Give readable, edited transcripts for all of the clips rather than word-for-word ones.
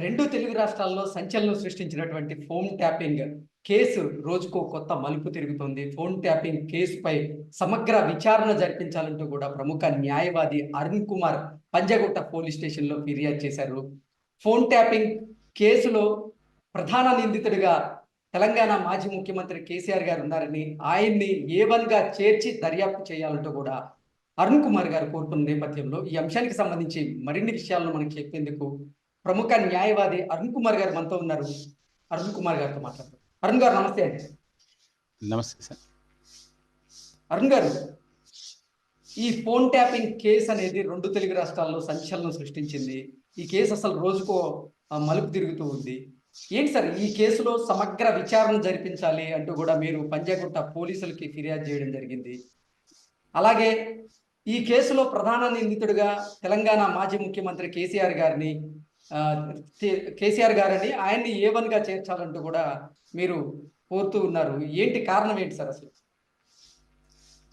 రెండు తెలుగు రాష్ట్రాల్లో సంచలనం సృష్టించినటువంటి ఫోన్ ట్యాపింగ్ కేసు రోజుకో కొత్త మలుపు తిరుగుతోంది. ఫోన్ ట్యాపింగ్ కేసుపై సమగ్ర విచారణ జరిపించాలంటూ కూడా ప్రముఖ న్యాయవాది అరుణ్ కుమార్ పంజాగుట్ట పోలీస్ స్టేషన్లో ఫిర్యాదు చేశారు. ఫోన్ ట్యాపింగ్ కేసులో ప్రధాన నిందితుడిగా తెలంగాణ మాజీ ముఖ్యమంత్రి కేసీఆర్ గారు ఉన్నారని, ఆయన్ని ఏ1గా చేర్చి దర్యాప్తు చేయాలంటూ కూడా అరుణ్ కుమార్ గారు కోరుతున్న నేపథ్యంలో ఈ అంశానికి సంబంధించి మరిన్ని విషయాలను మనకు చెప్పేందుకు ప్రముఖ న్యాయవాది అరుణ్ కుమార్ గారు మనతో ఉన్నారు. అరుణ్ కుమార్ గారితో మాట్లాడతారు. అరుణ్ గారు నమస్తే అండి. నమస్తే సార్. అరుణ్ గారు, ఈ ఫోన్ ట్యాపింగ్ కేసు అనేది రెండు తెలుగు రాష్ట్రాల్లో సంచలనం సృష్టించింది. ఈ కేసు అసలు రోజుకో మలుపు తిరుగుతూ ఉంది. ఏంటి సార్, ఈ కేసులో సమగ్ర విచారణ జరిపించాలి అంటూ కూడా మీరు పంజాగుట్ట పోలీసులకి ఫిర్యాదు చేయడం జరిగింది. అలాగే ఈ కేసులో ప్రధాన నిందితుడిగా తెలంగాణ మాజీ ముఖ్యమంత్రి కేసీఆర్ గారని ఆయన్ని ఏ1గా చేర్చాలంటూ కూడా మీరు కోరుతూ ఉన్నారు. ఏంటి కారణం ఏంటి సార్ అసలు?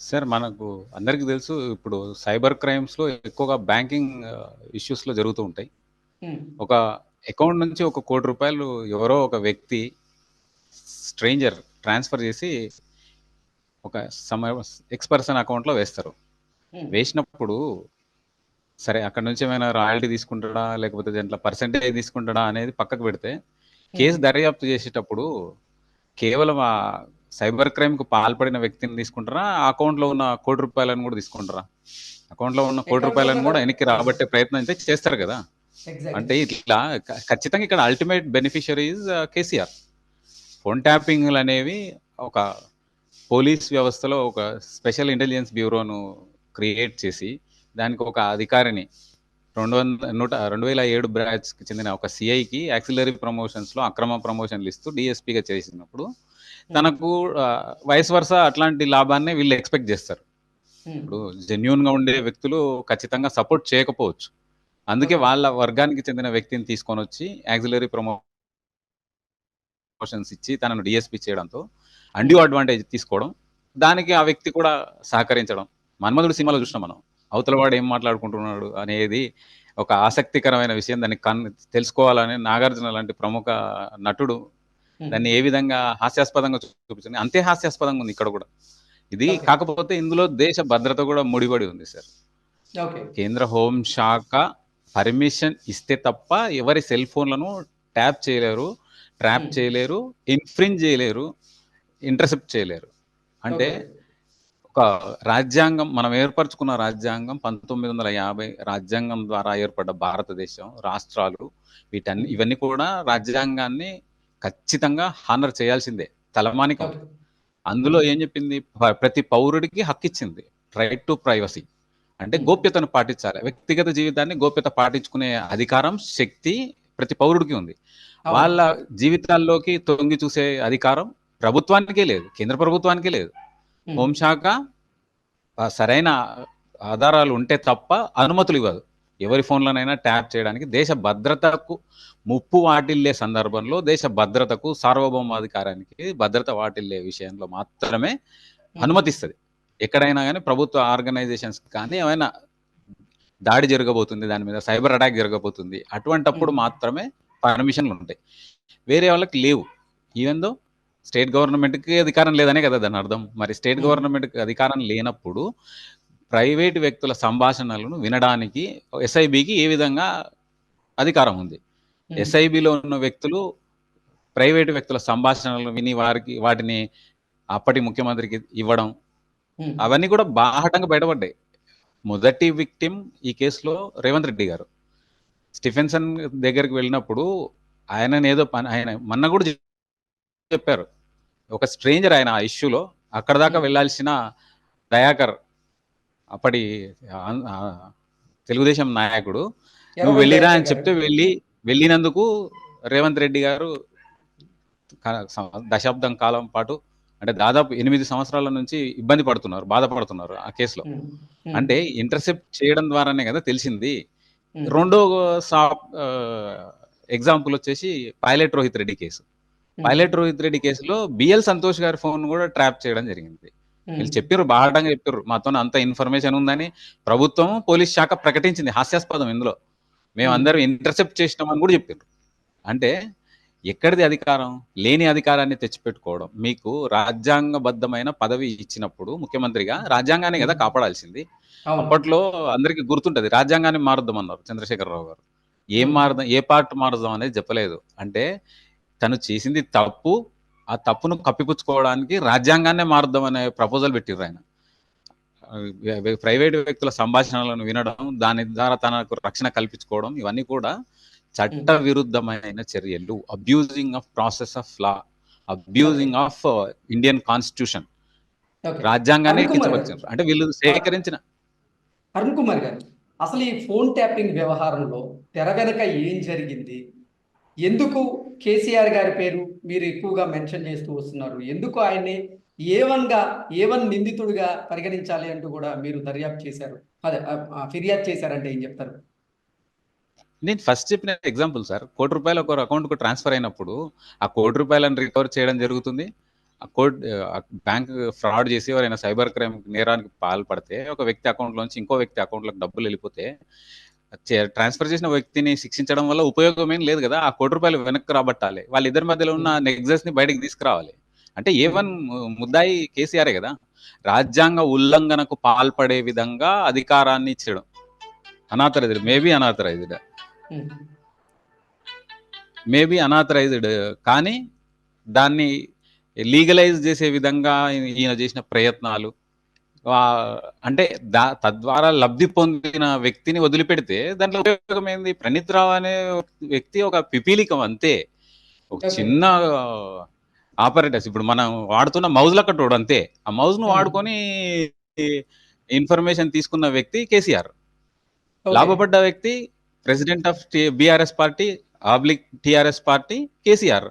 సార్, మనకు అందరికీ తెలుసు, ఇప్పుడు సైబర్ క్రైమ్స్ లో ఎక్కువగా బ్యాంకింగ్ ఇష్యూస్ లో జరుగుతూ ఉంటాయి. ఒక అకౌంట్ నుంచి ₹1 కోటి ఎవరో ఒక వ్యక్తి స్ట్రేంజర్ ట్రాన్స్ఫర్ చేసి ఒక ఎక్స్ పర్సన్ అకౌంట్ లో వేస్తారు. వేసినప్పుడు సరే, అక్కడ నుంచి ఏమైనా రాయల్టీ తీసుకుంటాడా లేకపోతే దాంట్లో పర్సెంటేజ్ తీసుకుంటాడా అనేది పక్కకు పెడితే, కేసు దర్యాప్తు చేసేటప్పుడు కేవలం ఆ సైబర్ క్రైమ్ కు పాల్పడిన వ్యక్తిని తీసుకుంటారా, ఆ అకౌంట్ లో ఉన్న ₹1 కోటి కూడా తీసుకుంటారా? అకౌంట్ లో ఉన్న ₹1 కోటి కూడా వెనక్కి రాబట్టే ప్రయత్నం అయితే చేస్తారు కదా. అంటే ఇట్లా ఖచ్చితంగా ఇక్కడ అల్టిమేట్ బెనిఫిషరీస్ కేసీఆర్. ఫోన్ ట్యాపింగ్లు అనేవి ఒక పోలీస్ వ్యవస్థలో ఒక స్పెషల్ ఇంటెలిజెన్స్ బ్యూరోను క్రియేట్ చేసి దానికి ఒక అధికారిని 2007 బ్రాంచ్కి చెందిన ఒక సిఐకి యాక్సిలరీ ప్రమోషన్స్లో అక్రమ ప్రమోషన్లు ఇస్తూ డిఎస్పీగా చేసినప్పుడు తనకు వైస్ వర్సా అట్లాంటి లాభాన్ని వీళ్ళు ఎక్స్పెక్ట్ చేస్తారు. ఇప్పుడు జెన్యూన్గా ఉండే వ్యక్తులు ఖచ్చితంగా సపోర్ట్ చేయకపోవచ్చు. అందుకే వాళ్ళ వర్గానికి చెందిన వ్యక్తిని తీసుకొని వచ్చి యాక్సిలరీ ప్రమోషన్స్ ఇచ్చి తనను డిఎస్పీ చేయడంతో అన్డ్యూ అడ్వాంటేజ్ తీసుకోవడం, దానికి ఆ వ్యక్తి కూడా సహకరించడం. మన్మధుడు సినిమాలో చూసినాం మనం, అవతల వాడు ఏం మాట్లాడుకుంటున్నాడు అనేది ఒక ఆసక్తికరమైన విషయం. దాన్ని తెలుసుకోవాలని నాగార్జున లాంటి ప్రముఖ నటుడు దాన్ని ఏ విధంగా హాస్యాస్పదంగా చూపించింది, అంతే హాస్యాస్పదంగా ఉంది ఇక్కడ కూడా ఇది. కాకపోతే ఇందులో దేశ భద్రత కూడా ముడిపడి ఉంది సార్. కేంద్ర హోంశాఖ పర్మిషన్ ఇస్తే తప్ప ఎవరి సెల్ ఫోన్లను ట్యాప్ చేయలేరు, ట్రాప్ చేయలేరు, ఇన్ఫ్రింజ్ చేయలేరు, ఇంటర్సెప్ట్ చేయలేరు. అంటే ఒక రాజ్యాంగం, మనం ఏర్పరచుకున్న రాజ్యాంగం 1950 రాజ్యాంగం ద్వారా ఏర్పడ్డ భారతదేశం, రాష్ట్రాలు, ఇవన్నీ కూడా రాజ్యాంగాన్ని ఖచ్చితంగా హానర్ చేయాల్సిందే, తలమానికం. అందులో ఏం చెప్పింది? ప్రతి పౌరుడికి హక్కు ఇచ్చింది, రైట్ టు ప్రైవసీ. అంటే గోప్యతను పాటించాలి, వ్యక్తిగత జీవితాన్ని గోప్యత పాటించుకునే అధికారం, శక్తి ప్రతి పౌరుడికి ఉంది. వాళ్ళ జీవితాల్లోకి తొంగి చూసే అధికారం ప్రభుత్వానికే లేదు, కేంద్ర ప్రభుత్వానికే లేదు. హోంశాఖ సరైన ఆధారాలు ఉంటే తప్ప అనుమతులు ఇవ్వదు ఎవరి ఫోన్లోనైనా ట్యాప్ చేయడానికి. దేశ భద్రతకు ముప్పు వాటిల్లే సందర్భంలో, దేశ భద్రతకు, సార్వభౌమాధికారానికి భద్రత వాటిల్లే విషయంలో మాత్రమే అనుమతిస్తుంది. ఎక్కడైనా కానీ ప్రభుత్వ ఆర్గనైజేషన్స్ కానీ ఏమైనా దాడి జరగబోతుంది, దాని మీద సైబర్ అటాక్ జరగబోతుంది, అటువంటప్పుడు మాత్రమే పర్మిషన్లు ఉంటాయి, వేరే వాళ్ళకి లేవు. ఈవెన్ దో స్టేట్ గవర్నమెంట్కి అధికారం లేదనే కదా దాని అర్థం. మరి స్టేట్ గవర్నమెంట్కి అధికారం లేనప్పుడు ప్రైవేటు వ్యక్తుల సంభాషణలను వినడానికి ఎస్ఐబికి ఏ విధంగా అధికారం ఉంది? ఎస్ఐబిలో ఉన్న వ్యక్తులు ప్రైవేటు వ్యక్తుల సంభాషణలను విని వాటిని అప్పటి ముఖ్యమంత్రికి ఇవ్వడం, అవన్నీ కూడా బాహటంగా బయటపడ్డాయి. మొదటి విక్టిమ్ ఈ కేసులో రేవంత్ రెడ్డి గారు. స్టీఫెన్సన్ దగ్గరికి వెళ్ళినప్పుడు ఆయన మొన్న కూడా చెప్పారు, ఒక స్ట్రేంజర్ ఆయన ఆ ఇష్యూలో అక్కడ దాకా వెళ్ళాల్సిన దయాకర్, అప్పటి తెలుగుదేశం నాయకుడు, నువ్వు వెళ్ళిరా అని చెప్తే వెళ్ళినందుకు రేవంత్ రెడ్డి గారు దశాబ్దం కాలం పాటు, అంటే దాదాపు 8 సంవత్సరాల నుంచి బాధపడుతున్నారు ఆ కేసులో. అంటే ఇంటర్సెప్ట్ చేయడం ద్వారానే కదా తెలిసింది. రెండో ఎగ్జాంపుల్ వచ్చేసి pilot Rohit Reddy case. Pilot Rohit Reddy కేసులో బిఎల్ సంతోష్ గారి ఫోన్ కూడా ట్రాప్ చేయడం జరిగింది. వీళ్ళు చెప్పారు, బాహటంగా చెప్పారు, మాతో అంత ఇన్ఫర్మేషన్ ఉందని ప్రభుత్వం, పోలీస్ శాఖ ప్రకటించింది. హాస్యాస్పదం ఇందులో. మేము అందరం ఇంటర్సెప్ట్ చేసినామని కూడా చెప్పారు. అంటే ఎక్కడిది అధికారం? లేని అధికారాన్ని తెచ్చిపెట్టుకోవడం. మీకు రాజ్యాంగబద్ధమైన పదవి ఇచ్చినప్పుడు ముఖ్యమంత్రిగా రాజ్యాంగాన్ని కదా కాపాడాల్సింది. అవును. అప్పట్లో అందరికీ గుర్తుంటది. రాజ్యాంగాన్ని మారుద్దామన్నారు చంద్రశేఖరరావు గారు. ఏం ఉమ్, మారుదాం, ఏ పార్ట్ మారుద్దాం అనేది చెప్పలేదు. అంటే తను చేసింది తప్పు. ఆ తప్పును కప్పిపుచ్చుకోవడానికి రాజ్యాంగాన్నే మారుద్దాం అనే ప్రపోజల్ పెట్టిర్రు ఆయన. ప్రైవేట్ వ్యక్తుల సంభాషణలను వినడం, దాని ద్వారా తనకు రక్షణ కల్పించుకోవడం, ఇవన్నీ కూడా చట్ట ఉమ్, విరుద్ధమైన చర్యలు. Abusing of process of law, okay. Abusing of Indian constitution. Okay. రాజ్యాంగాన్ని అరుణ్ కుమార్ గారు, కించపరిచారు. అంటే వీళ్ళు ఆ, సేకరించిన అరుణ్ కుమార్ గారు, అసలు ఈ ఫోన్ ట్యాపింగ్ వ్యవహారంలో తెర వెనక ఏం జరిగింది? ఎందుకు కేసీఆర్ గారి పేరు మీరు ఎక్కువగా మెన్షన్ చేస్తూ వస్తున్నారు? ఎందుకు ఆయన్ని ఏ వన్ నిందితుడిగా పరిగణించాలి అంటూ కూడా మీరు దర్యాప్తు చేశారు? అదే ఫిర్యాదు చేశారంటే ఏం చెప్తారు? నేను ఫస్ట్ చెప్పిన ఎగ్జాంపుల్ సార్. ₹1,00,00,000 ఒకరి అకౌంట్‌కు ట్రాన్స్‌ఫర్ అయినప్పుడు, ఆ ₹1,00,00,000 రికవర్ చేయడం జరుగుతుంది. బ్యాంక్ ఫ్రాడ్ చేసి ఎవరైనా సైబర్ క్రైమ్ నేరానికి పాల్పడితే, ఒక వ్యక్తి అకౌంట్‌లోంచి ఇంకో వ్యక్తి అకౌంట్‌లోకి డబ్బులెళ్ళిపోతే, ట్రాన్స్‌ఫర్ చేసిన వ్యక్తిని శిక్షించడం వల్ల ఉపయోగం ఏం లేదు గదా! ఆ ₹1,00,00,000 వెనక్కి రాబట్టాలి. వాళ్ళిద్దరి మధ్యలో ఉన్న ఉమ్, నెక్సస్‌ని బయటికి తీసుకురావాలి. అంటే ఉమ్, ఏ1 ముద్దాయి కేసీఆరే గదా! రాజ్యాంగ ఉల్లంఘనకు పాల్పడే విధంగా అధికారాన్ని ఇచ్చడం. అనాథరైజ్డ్. ఉమ్, మేబీ అనాథరైజ్డ్. కానీ దాన్ని లీగలైజ్ చేసే విధంగా ఈయన చేసిన ప్రయత్నాలు, అంటే తద్వారా లబ్ధి పొందిన వ్యక్తిని వదిలిపెడితే దాంట్లో ఉపయోగం ఏంది? ప్రణీత్ రావు అనే వ్యక్తి ఒక పిపీలికం అంతే. ఒక ఓకే. చిన్న ఆపరేటర్స్. ఇప్పుడు మనం వాడుతున్న మౌజ్ లక్కటోడు అంతే. ఆ మౌజ్ ను ఉమ్, వాడుకొని ఇన్ఫర్మేషన్ తీసుకున్న వ్యక్తి కేసీఆర్. ఓకే. లాభపడ్డ వ్యక్తి president of BRS party TRS party KCR.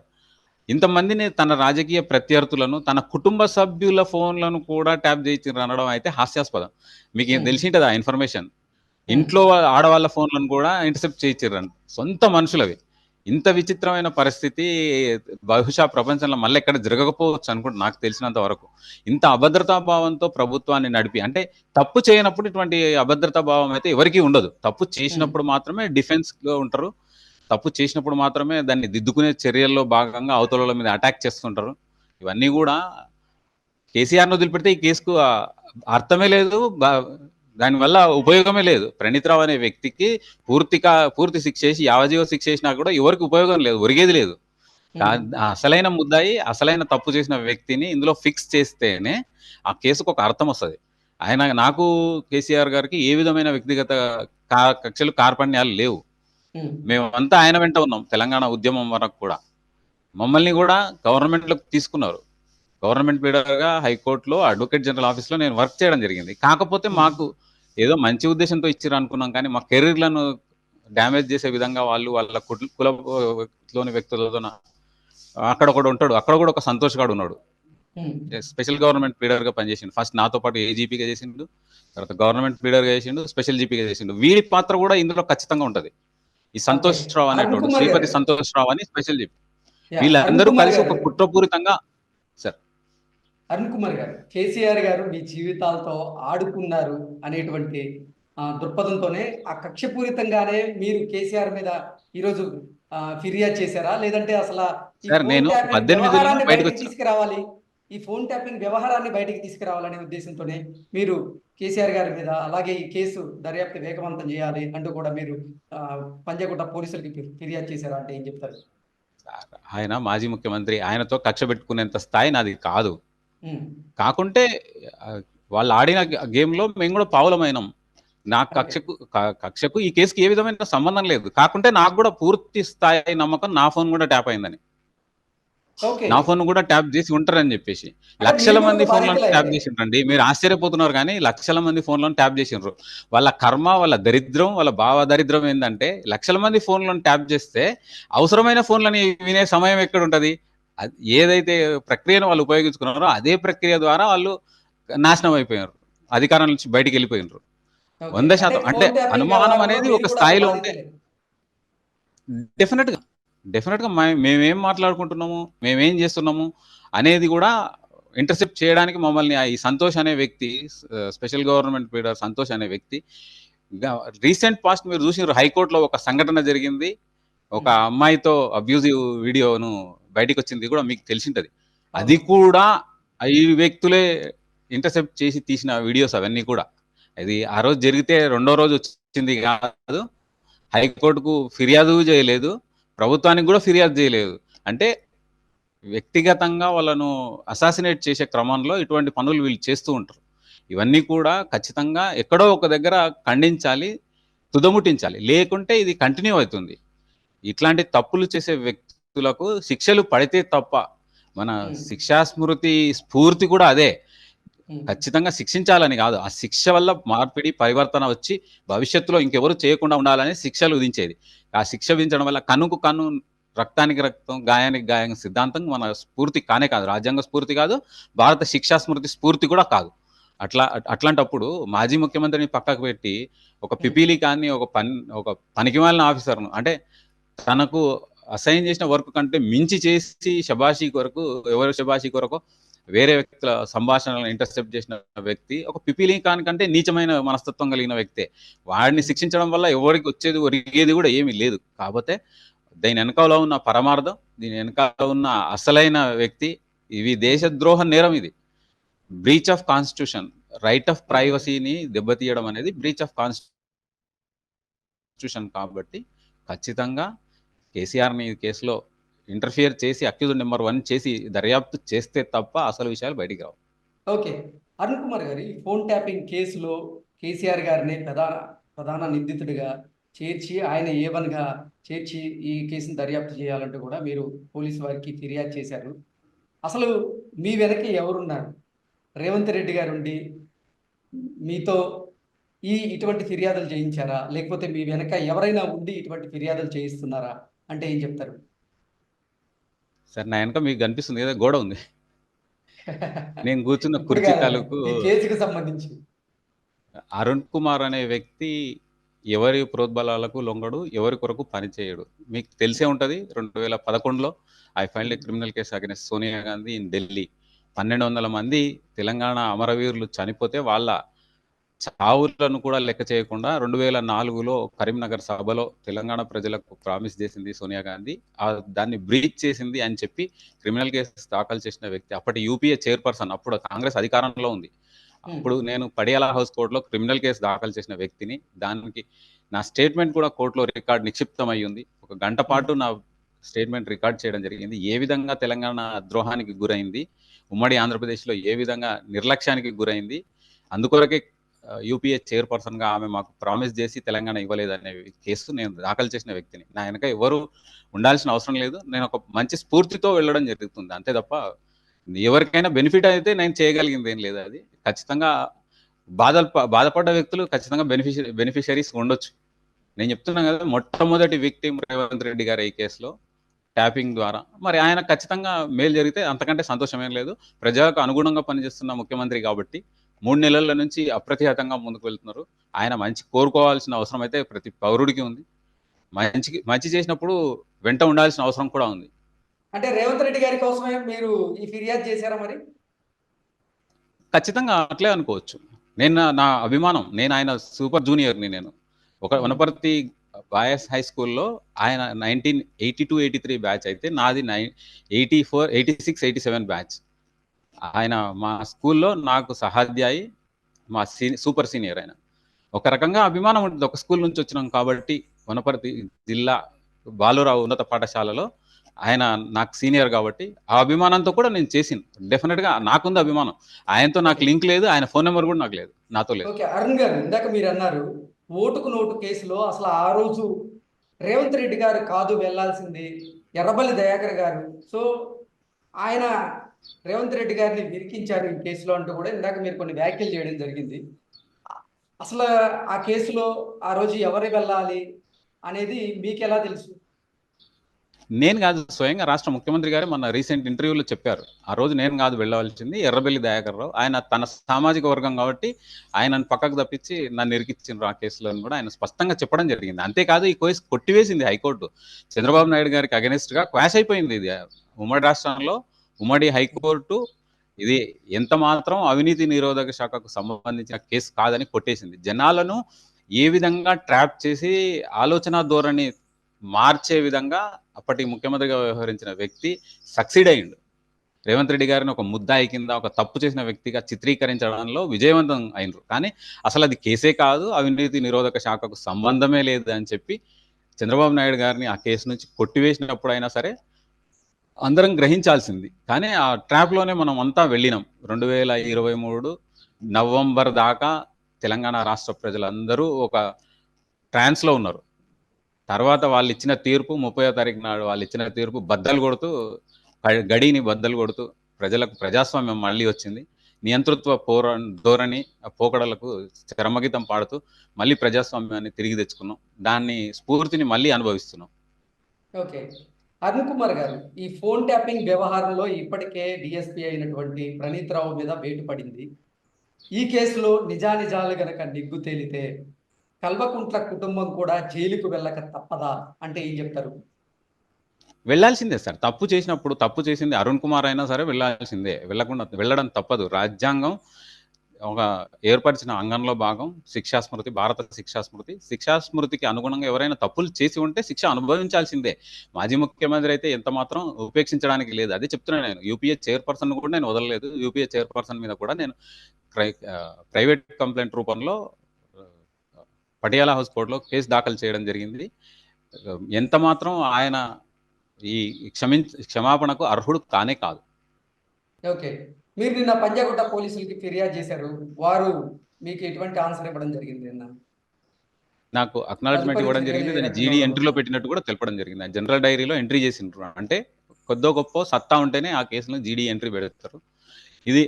ఇంతమందిని తన రాజకీయ ప్రత్యర్థులను, తన కుటుంబ సభ్యుల ఫోన్లను కూడా ట్యాప్ చేయించారు అనడం అయితే హాస్యాస్పదం. మీకు ఉమ్, తెలిసింటది ఆ ఇన్ఫర్మేషన్. ఉమ్, ఇంట్లో ఆడవాళ్ళ ఫోన్లను కూడా ఇంటర్సెప్ట్ చేయించారు. సొంత మనుషులవి. ఇంత విచిత్రమైన పరిస్థితి బహుశా ప్రపంచంలో మళ్ళీ ఎక్కడ జరగకపోవచ్చు అనుకుంటా నాకు తెలిసినంత వరకు. ఇంత అభద్రతా భావంతో ప్రభుత్వాన్ని నడిపి, అంటే తప్పు చేయనప్పుడు ఇటువంటి అభద్రతా భావం అయితే ఎవరికీ ఉండదు. తప్పు ఉమ్, చేసినప్పుడు మాత్రమే డిఫెన్స్ లో ఉంటారు. తప్పు చేసినప్పుడు మాత్రమే దాన్ని దిద్దుకునే చర్యల్లో భాగంగా అవతల మీద అటాక్ చేస్తుంటారు. ఇవన్నీ కూడా కేసీఆర్‌ని వదిలిపెడితే ఈ కేసుకు అర్థమే లేదు. దానివల్ల ఉపయోగమే లేదు. ప్రణీత్ రావు అనే వ్యక్తికి పూర్తి శిక్ష చేసి, యావజ్జీవ శిక్ష చేసినా కూడా ఎవరికి ఉపయోగం లేదు. ఒరిగేది లేదు. ఉమ్, అసలైన ముద్దాయి, అసలైన తప్పు చేసిన వ్యక్తిని ఇందులో ఫిక్స్ చేస్తేనే ఆ కేసుకు ఒక అర్థం వస్తది. నాకు కేసీఆర్ గారికి ఏ విధమైన వ్యక్తిగత కక్షలు, కార్పణ్యాలు లేవు. ఉమ్, మేమంతా ఆయన వెంట ఉన్నాం. తెలంగాణ ఉద్యమం వరకు కూడా. మమ్మల్ని కూడా గవర్నమెంట్‌లోకి తీసుకున్నారు. గవర్నమెంట్ లీడర్‌గా హైకోర్టులో అడ్వకేట్ జనరల్ ఆఫీస్‌లో నేను వర్క్ చేయడం జరిగింది. కాకపోతే ఉమ్, మాకు ఏదో మంచి ఉద్దేశంతో ఇచ్చిర్రు అనుకున్నాం కానీ, మా కెరీర్‌లను డ్యామేజ్ చేసే విధంగా వాళ్ళ కులంలోని వ్యక్తులతోన అక్కడ ఒకడు ఉంటాడు. అక్కడ కూడా ఒక సంతోష్ గాడు ఉన్నాడు. ఉమ్, స్పెషల్ గవర్నమెంట్ లీడర్‌గా పనిచేసిండు. ఫస్ట్ నాతో పాటు ఏజీపీగా చేసిండు. తర్వాత గవర్నమెంట్ లీడర్‌గా చేసిండు. స్పెషల్ జీపీగా చేసిండు. వీడి పాత్ర కూడా ఇందులో ఖచ్చితంగా ఉంటది. ఈ ఓకే. సంతోష్ రావు అరుణ్ అనేటోడు, కుమార్ గారు, శ్రీపతి సంతోష్ రావు అని స్పెషల్ జీపీ. అరుణ్ వీళ్ళందరూ కుమార్ కలిసి గారు, ఒక కుట్రపూరితంగా సార్. అరుణ్ కుమార్ గారు, కేసీఆర్ గారు మీ జీవితాలతో ఆడుకున్నారు అనేటువంటి దృక్పథంతోనే ఆ కక్షపూరితంగానే మీరు కేసీఆర్ మీద ఈరోజు ఫిర్యాదు చేశారా? లేదంటే అసలు ఈ సార్ ఫోన్ నేను ట్యాపింగ్ 18లో వ్యవహారాన్ని బయటకు బయటికి వచ్చాను. తీసుకురావాలి, ఈ ఫోన్ ట్యాపింగ్ వ్యవహారాన్ని బయటికి తీసుకురావాలనే ఉద్దేశంతోనే మీరు కేసీఆర్ గారి మీద, అలాగే ఈ కేసు దర్యాప్తు వేగవంతం చేయాలి అంటూ కూడా మీరు పంజాగుట్ట పోలీసులకి ఫిర్యాదు చేశారా అంటే ఏం చెప్తారు? ఆయన మాజీ ముఖ్యమంత్రి. ఆయనతో కక్ష పెట్టుకునేంత స్థాయి నాది కాదు. ఉమ్, కాకుంటే వాళ్ళు ఆడిన గేమ్‌లో మేము కూడా పావులమైనాం. నా ఓకే. కక్షకు ఈ కేసుకి ఏ విధమైన సంబంధం లేదు. కాకుంటే నాకు కూడా పూర్తి స్థాయి నమ్మకం నా ఫోన్ కూడా ట్యాప్ అయిందని. ఓకే. నా ఫోన్ కూడా ట్యాప్ చేసి ఉంటారని చెప్పేసి. అంటే లక్షల మీరు కూడా మంది ఒక ఫోన్లను బాధితులే ట్యాప్ అయితే. చేసిండ్రండి. మీరు ఆశ్చర్యపోతున్నారు కానీ లక్షల మంది ఫోన్లను ట్యాప్ చేసిండ్రు. వాళ్ళ కర్మ, వాళ్ళ దరిద్రం, వాళ్ళ భావ దరిద్రం ఏందంటే లక్షల మంది ఫోన్లను ట్యాప్ చేస్తే అవసరమైన ఫోన్లని వినే సమయం ఎక్కడుంటది? ఏదైతే ప్రక్రియను వాళ్ళు ఉపయోగించుకున్నారో అదే ప్రక్రియ ద్వారా వాళ్ళు నాశనం అయిపోయారు. అధికారం నుంచి బయటికెళ్ళిపోయిన్రు. ఓకే. అంటే 100% అంటే ఫోన్ ట్యాపింగ్ అనుమానం వ్యవహారంలో అనేది మీరు ఒక కూడా ఒక స్థాయిలో ఉంటే బాధితులే. డెఫినెట్‌గా. డెఫినెట్‌గా మేమేం మాట్లాడుకుంటున్నాము, మేమేం చేస్తున్నాము అనేది కూడా ఇంటర్సెప్ట్ చేయడానికి మమ్మల్ని ఈ సంతోష్ అనే వ్యక్తి, స్పెషల్ గవర్నమెంట్ లీడర్ సంతోష్ అనే వ్యక్తి రీసెంట్ పాస్ట్ మీరు చూసిర్రు హైకోర్టులో ఒక సంఘటన జరిగింది. ఒక అమ్మాయితో అబ్యూజివ్ వీడియోను బయటికి వచ్చింది కూడా మీకు తెలిసింటది. అది అవును. కూడా 5 వ్యక్తులే ఇంటర్సెప్ట్ చేసి తీసిన వీడియోస్ అవన్నీ కూడా. అది ఆ రోజు జరిగితే రెండో రోజు వచ్చింది కాదు. హైకోర్టుకు ఫిర్యాదు చేయలేదు. ప్రభుత్వానికి కూడా ఫిర్యాదు చేయలేదు. అంటే వ్యక్తిగతంగా వాళ్ళను అసాసినేట్ చేసే క్రమంలో ఇటువంటి పనులు వీళ్ళు చేస్తూ ఉంటారు. ఇవన్నీ కూడా ఖచ్చితంగా ఎక్కడో ఒక దగ్గర ఖండించాలి, తుదముట్టించాలి. లేకుంటే ఇది కంటిన్యూ అవుతుంది. ఇట్లాంటి తప్పులు చేసే వ్యక్తులకు శిక్షలు పడితే తప్ప మన ఉమ్, శిక్షా స్మృతి స్ఫూర్తి కూడా అదే. ఉమ్, ఖచ్చితంగా శిక్షించాలని కాదు. ఆ శిక్ష వల్ల మార్పిడి, పరివర్తన వచ్చి భవిష్యత్తులో ఇంకెవరు చేయకుండా ఉండాలని శిక్షలు విధించేది. ఆ శిక్ష విధించడం వల్ల కన్నుకు కన్ను, రక్తానికి రక్తం, గాయానికి గాయం సిద్ధాంతం మన స్ఫూర్తి కానే కాదు. రాజ్యాంగ స్ఫూర్తి కాదు. భారత శిక్షా స్మృతి స్ఫూర్తి కూడా కాదు. అట్లాంటప్పుడు మాజీ ముఖ్యమంత్రిని పక్కకు పెట్టి ఒక ఉమ్, పిపీలి కానీ ఒక పనికిమాలిన ఆఫీసర్‌ను అంటే తనకు అసైన్ చేసిన వర్క్ కంటే మించి చేసి శబాషీ కొరకు ఎవరి శబాషీ కొరకో వేరే వ్యక్తుల సంభాషణలను ఇంటర్సెప్ట్ చేసిన వ్యక్తి ఒక పిపీలి ఖాన్ కంటే నీచమైన మనస్తత్వం కలిగిన వ్యక్తే. వాడిని ఉమ్. శిక్షించడం వల్ల ఎవరికి వచ్చేది ఒరిగేది కూడా ఏమీ లేదు. కాకపోతే దీని వెనకాల ఉన్న పరమార్థం, దీని వెనకాల ఉన్న అసలైన వ్యక్తి, ఇవి దేశద్రోహ నేరం ఇది. Breach of constitution, right of okay. ప్రైవసీని దెబ్బతీయడం అనేది బ్రీచ్ ఆఫ్ కాన్స్టిట్యూషన్ కాబట్టి ఖచ్చితంగా కేసీఆర్‌ని ఈ కేసులో ఇంటర్ఫియర్ చేసి అక్యూజ్డ్ నెంబర్ 1 చేసి దర్యాప్తు చేస్తే తప్ప అసలు విషయాలు బయటికి రావు. ఓకే. అరుణ్ కుమార్ గారు, ఈ ఫోన్ ట్యాపింగ్ కేసులో కేసీఆర్ గారిని ప్రధాన ప్రధాన నిందితుడిగా చేర్చి, ఆయన ఏవన్‌గా చేర్చి ఈ కేసుని దర్యాప్తు చేయాలంటూ కూడా మీరు పోలీసు వారికి ఫిర్యాదు చేశారు. అసలు మీ వెనక ఎవరున్నారు? రేవంత్ రెడ్డి గారుండి మీతో ఇటువంటి ఫిర్యాదులు చేయించారా? లేకపోతే మీ వెనక ఎవరైనా ఉండి ఇటువంటి ఫిర్యాదులు చేయిస్తున్నారా? అంటే ఏం చెప్తారు? సరే నా వెనక మీకు కనిపిస్తుంది కదా గోడ ఉంది. నేను కూర్చున్న ఇప్పుడు కుర్చీ కాదన్న, తాలూకు ఈ కేసుకి సంబంధించి. అరుణ్ కుమార్ అనే వ్యక్తి ఎవరి ప్రోద్బలాలకు లొంగడు, ఎవరి కొరకు పనిచేయడు. మీకు తెలిసే ఉంటది 2011లో I filed a criminal case against Sonia Gandhi in Delhi. 1200 మంది తెలంగాణ అమరవీరులు చనిపోతే వాళ్ళ చావులను కూడా లెక్క చేయకుండా 2004లో కరీంనగర్ సభలో తెలంగాణ ప్రజలకు ప్రామిస్ చేసింది సోనియా గాంధీ. దాన్ని బ్రీచ్ చేసింది అని చెప్పి క్రిమినల్ కేసెస్ దాఖలు చేసిన వ్యక్తి. అప్పటి యూపీఏ చైర్పర్సన్, అప్పుడు కాంగ్రెస్ అధికారంలో ఉంది. అప్పుడు నేను పడియాలా హౌస్ కోర్టులో క్రిమినల్ కేసు దాఖలు చేసిన వ్యక్తిని. దానికి నా స్టేట్మెంట్ కూడా కోర్టులో రికార్డ్ నిక్షిప్తమై ఉంది. ఒక గంట పాటు నా స్టేట్మెంట్ రికార్డ్ చేయడం జరిగింది. ఏ విధంగా తెలంగాణ ద్రోహానికి గురైంది, ఉమ్మడి ఆంధ్రప్రదేశ్లో ఏ విధంగా నిర్లక్ష్యానికి గురైంది, అందుకొరకే యూపీఏ చైర్పర్సన్గా ఆమె మాకు ప్రామిస్ చేసి తెలంగాణ ఇవ్వలేదనే కేసు నేను దాఖలు చేసిన వ్యక్తిని. నా వెనక ఎవరు ఉండాల్సిన అవసరం లేదు. నేను ఒక మంచి స్ఫూర్తితో వెళ్ళడం జరుగుతుంది అంతే తప్ప ఎవరికైనా బెనిఫిట్ అయితే నేను చేయగలిగింది ఏం లేదు. అది ఖచ్చితంగా బాధపడ్డ వ్యక్తులు ఖచ్చితంగా బెనిఫిషరీస్ ఉండొచ్చు. నేను చెప్తున్నాను కదా, మొట్టమొదటి విక్టిమ్ రేవంత్ రెడ్డి గారు ఈ కేసులో ట్యాపింగ్ ద్వారా. మరి ఆయన ఖచ్చితంగా మేలు జరిగితే అంతకంటే సంతోషం ఏం లేదు. ప్రజలకు అనుగుణంగా పనిచేస్తున్న ముఖ్యమంత్రి కాబట్టి 3 నెలల నుంచి అప్రతిహతంగా ముందుకు వెళ్తున్నారు. ఆయన మంచి కోరుకోవాల్సిన అవసరం అయితే ప్రతి పౌరుడికి ఉంది. మంచి చేసినప్పుడు వెంట ఉండాల్సిన అవసరం కూడా ఉంది. అంటే రేవంత్ రెడ్డి గారి కోసమే మీరు ఈ ఫిర్యాదు చేశారా మరి? ఖచ్చితంగా అట్లే అనుకోవచ్చు. నా అభిమానం. నేను ఆయన సూపర్ జూనియర్‌ని నేను. ఒక వనపర్తి బాయ్స్ హై స్కూల్‌లో ఆయన 1982, 83 బ్యాచ్ అయితే నాది 84, 86, 87 బ్యాచ్. ఆయన మా స్కూల్‌లో నాకు సహాధ్యాయి, మా సూపర్ సీనియర్ ఆయన. ఒక రకంగా అభిమానం ఉంటుంది. ఒక స్కూల్ నుంచి వచ్చినాం కాబట్టి వనపర్తి జిల్లా బాలురావు ఉన్నత పాఠశాలలో ఆయన నాకు సీనియర్ కాబట్టి ఆ అభిమానంతో కూడా నేను చేసింది. డెఫినెట్‌గా నాకుంది అభిమానం. ఆయనతో నాకు లింక్ లేదు. ఆయన ఫోన్ నంబర్ కూడా నాకు లేదు. నాతో లేదు. ఓకే. అరుణ్ గారు, ఇందాక మీరన్నారు ఓటుకు నోటు కేసులో అసలు ఆ రోజు రేవంత్ రెడ్డి గారు కాదు వెళ్ళాల్సింది, ఎర్రబెల్లి దయాకర్ గారు. సో ఆయన రేవంత్ రెడ్డి గారిని ఇరికించారు ఈ కేసులో అంటూ కూడా ఇందాక మీరు కొన్ని వ్యాఖ్యలు చేయడం జరిగింది. అసలు ఆ కేసులో ఆ రోజు ఎవరు వెళ్ళాలి అనేది మీకెలా తెలుసు? నేను కాదు, స్వయంగా రాష్ట్ర ముఖ్యమంత్రి గారే మొన్న రీసెంట్ ఇంటర్వ్యూలో చెప్పారు. ఆ రోజు నేను కాదు వెళ్ళవలసింది, ఎర్రబెల్లి దయాకర్ రావు. ఆయన తన సామాజిక వర్గం కాబట్టి ఆయనను పక్కకు తప్పించి నన్ను ఇరికిచ్చిండ్రు ఆ కేసులో అని కూడా ఆయన స్పష్టంగా చెప్పడం జరిగింది. అంతేకాదు ఈ కేసు కొట్టివేసింది హైకోర్టు. చంద్రబాబు నాయుడు గారికి అగెనిస్ట్ గా క్వాష్ అయిపోయింది. ఇది ఉమ్మడి రాష్ట్రంలో ఉమ్మడి హైకోర్టు ఇది ఎంత మాత్రం అవినీతి నిరోధక శాఖకు సంబంధించిన కేసు కాదని కొట్టేసింది. జనాలను ఏ విధంగా ట్రాప్ చేసి ఆలోచన ధోరణి మార్చే విధంగా అప్పటి ముఖ్యమంత్రిగా వ్యవహరించిన వ్యక్తి సక్సీడ్ అయ్యిండు. రేవంత్ రెడ్డి గారిని ఒక ముద్దాయి కింద ఒక తప్పు చేసిన వ్యక్తిగా చిత్రీకరించడంలో విజయవంతం అయినరు. కానీ అసలు అది కేసే కాదు, అవినీతి నిరోధక శాఖకు సంబంధమే లేదు అని చెప్పి చంద్రబాబు నాయుడు గారిని ఆ కేసు నుంచి కొట్టివేసినప్పుడు అయినా సరే అందరం గ్రహించాల్సింది. కానీ ఆ ట్రాప్లోనే మనం అంతా వెళ్ళినాం. 2023 నవంబర్ దాకా తెలంగాణ రాష్ట్ర ప్రజలందరూ ఒక ట్రాన్స్లో ఉన్నారు. తర్వాత వాళ్ళు ఇచ్చిన తీర్పు 30వ తారీఖు నాడు వాళ్ళు ఇచ్చిన తీర్పు బద్దలు కొడుతూ గడిని బద్దలు కొడుతూ ప్రజలకు ప్రజాస్వామ్యం మళ్ళీ వచ్చింది. నియంతృత్వ ధోరణి పోకడలకు చరమగీతం పాడుతూ మళ్ళీ ప్రజాస్వామ్యాన్ని తిరిగి తెచ్చుకున్నాం. దాన్ని స్ఫూర్తిని మళ్ళీ అనుభవిస్తున్నాం. ఓకే. అరుణ్ కుమార్ గారు, ఈ ఫోన్ ట్యాపింగ్ వ్యవహారంలో ఇప్పటికే డిఎస్పీ అయినటువంటి ప్రణీత్ రావు మీద వేటు పడింది. ఈ కేసులో నిజానిజాలు గనక నిగ్గు తేలితే కల్వకుంట్ల కుటుంబం కూడా జైలుకు వెళ్ళక తప్పదా అంటే ఏం చెప్తారు? వెళ్ళాల్సిందే సార్. తప్పు చేసినప్పుడు తప్పు చేసింది అరుణ్ కుమార్ అయినా సరే వెళ్ళాల్సిందే. వెళ్ళడం తప్పదు. రాజ్యాంగం ఒక ఏర్పరిచిన అంగంలో భాగం శిక్షాస్మృతి, భారత శిక్షాస్మృతి. శిక్షాస్మృతికి అనుగుణంగా ఎవరైనా తప్పులు చేసి ఉంటే శిక్ష అనుభవించాల్సిందే. మాజీ ముఖ్యమంత్రి అయితే ఎంత మాత్రం ఉపేక్షించడానికి లేదు. అదే చెప్తున్నాను నేను. యూపీఏ చైర్పర్సన్ కూడా నేను వదలలేదు. యూపీఏ చైర్పర్సన్ మీద కూడా నేను ప్రైవేట్ కంప్లైంట్ రూపంలో పటియాలా హౌస్ కోర్టులో కేసు దాఖలు చేయడం జరిగింది. ఎంత మాత్రం ఆయన ఈ క్షమాపణకు అర్హుడు కానే కాదు. ఓకే. మీరు నిన్న పంజాగుట్ట పోలీసులకి ఫిర్యాదు చేశారు. వారు మీకు ఎటువంటి ఆన్సర్ ఇవ్వడం జరిగింది నిన్న? నాకు అక్నాలెడ్జ్మెంట్ ఇవ్వడం జరిగింది. దాన్ని జీడీ ఎంట్రీలో పెట్టినట్టు కూడా తెలపడం జరిగింది. జనరల్ డైరీలో ఎంట్రీ చేసిండ్రు. అంటే కొద్దో గొప్ప సత్తా ఉంటేనే ఆ కేసులో జీడీ ఎంట్రీ పెడతారు. ఇది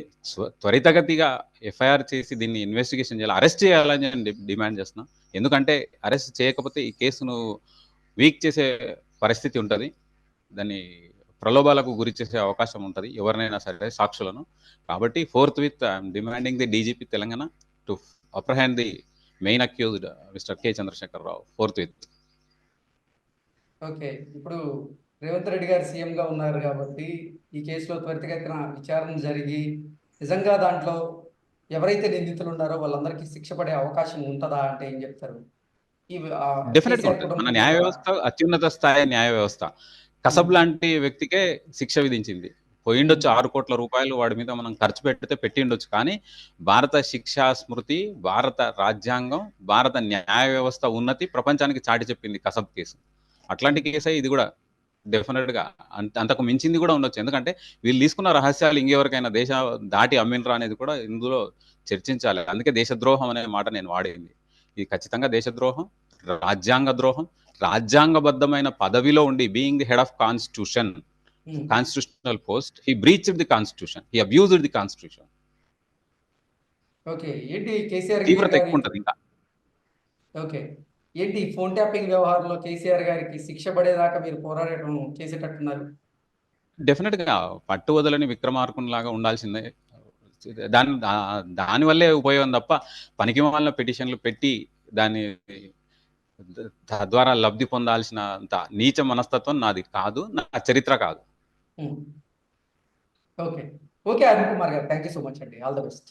త్వరితగతిగా ఎఫ్ఐఆర్ చేసి దీన్ని ఇన్వెస్టిగేషన్ చేయాలి, అరెస్ట్ చేయాలని నేను డిమాండ్ చేస్తున్నా. ఎందుకంటే అరెస్ట్ చేయకపోతే ఈ కేసును వీక్ చేసే పరిస్థితి ఉంటుంది. దాన్ని ప్రలోభాలకు గురి చేసే అవకాశం ఉంటుంది ఎవరినైనా సరే, సాక్షులను. కాబట్టి I'm demanding the DGP Telangana to apprehend the main accused mister K Chandrashekar Rao forthwith. Okay. ఇప్పుడు రేవంత్ రెడ్డి గారు సీఎంగా ఉన్నారు కాబట్టి ఈ కేసులో త్వరితగతిన విచారణ జరిగి నిజంగా దాంట్లో ఎవరైతే నిందితులు ఉన్నారో వాళ్ళందరికీ శిక్ష పడే అవకాశం ఉంటుందా అంటే ఏం చెప్తారు? డెఫినెట్గా ఉంటుంది. మన న్యాయ వ్యవస్థ అత్యున్నత స్థాయి న్యాయ వ్యవస్థ. కసబ్ లాంటి వ్యక్తికే శిక్ష విధించింది. పోయిండొచ్చు 6 కోట్ల రూపాయలు వాడి మీద మనం ఖర్చు పెడితే పెట్టిండొచ్చు. కానీ భారత శిక్షా స్మృతి, భారత రాజ్యాంగం, భారత న్యాయ వ్యవస్థ ఉన్నతి ప్రపంచానికి చాటి చెప్పింది కసబ్ కేసు. అట్లాంటి కేసే ఇది కూడా. డెఫినెట్గా అంతకు మించింది కూడా ఉండొచ్చు. ఎందుకంటే వీళ్ళు తీసుకున్న రహస్యాలు ఇంకెవరికైనా దేశ దాటి అమ్మినరా అనేది కూడా ఇందులో చర్చించాలి. అందుకే దేశద్రోహం అనే మాట నేను వాడింది. ఇది ఖచ్చితంగా దేశద్రోహం, రాజ్యాంగ ద్రోహం. రాజ్యాంగబద్ధమైన పదవిలో ఉండి being the head of constitutional post, he breached the constitution, he abused the constitution. Okay. ఏంటి కేసీఆర్ తీవ్రత ఎక్కువ ఉంటుంది ఇంకా. ఓకే. ఏంటి ఫోన్ ట్యాపింగ్ వ్యవహారంలో కేసీఆర్ గారికి శిక్ష పడేదాకా మీరు పోరాటం చేసేటట్టున్నారు? డెఫినెట్గా పట్టు వదలని విక్రమార్కునిలాగా ఉండాల్సిందే. దానివల్లే ఉపయోగం తప్ప పనికి మాలిన పిటిషన్లు పెట్టి దాన్ని తద్వారా లబ్ధి పొందాల్సినంత నీచ మనస్తత్వం నాది కాదు, నా చరిత్ర కాదు. ఓకే. ఓకే అరుణ్ కుమార్ గారు, థ్యాంక్ యూ సో మచ్ అండి. All the best.